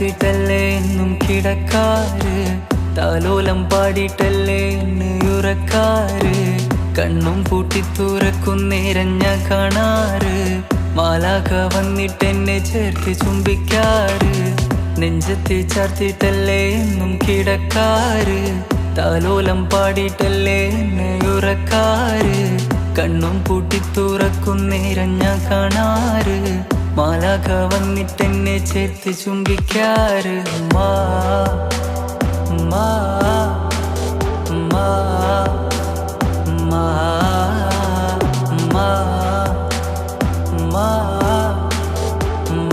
ചാർത്തിട്ടല്ലേ എന്നും കിടക്കാറ്, താലോലം പാടിയിട്ടല്ലേ എന്നെ ഉറക്കാറ്. കണ്ണും പൂട്ടി തുറക്കുന്നേരം ഞാൻ കാണാറ്, മാലാഖ വന്നിട്ടെന്നെ ചേർത്ത് ചുംബിക്കാറ്. നെഞ്ചത്ത് ചാർത്തിട്ടല്ലേ എന്നും കിടക്കാറ്, താലോലം പാടിയിട്ടല്ലേ എന്നെ ഉറക്കാറ്. കണ്ണും പൂട്ടി തുറക്കുന്നേരം ഞാൻ കാണാറ്, മാലാഖ വന്നിട്ടെന്നെ ചേർത്ത് ചുംബിക്കാറ്. മാ മാ മാ മാ മാ മാ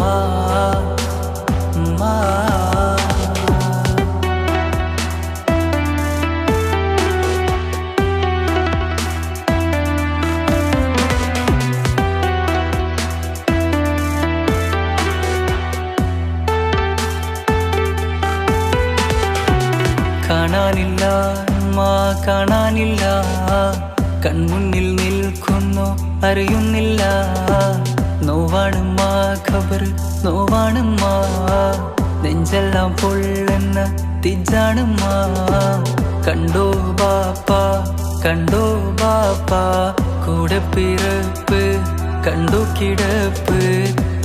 മാ മാ. കാണാനില്ല കാണാനില്ല, കൺമുന്നിൽ നിൽക്കുന്നു അറിയുന്നില്ല. നോവാണുമ്മ ഖബർ നോവാണുമ്മ, നെഞ്ചെല്ലാം പൊള്ളുന്ന തിജാണുമ്മ. കണ്ടോ ബാപ്പ കണ്ടോ ബാപ്പ, കൂടെ പിറപ്പ് കണ്ടു കിടപ്പ്.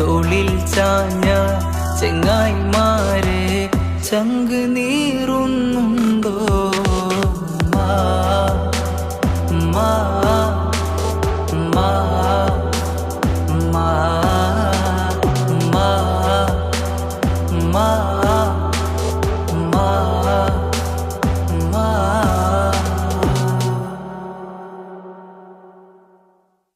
തോളിൽ ചാഞ്ഞ ചെങ്ങായിമാരെ ചങ്ക് നീറുന്ന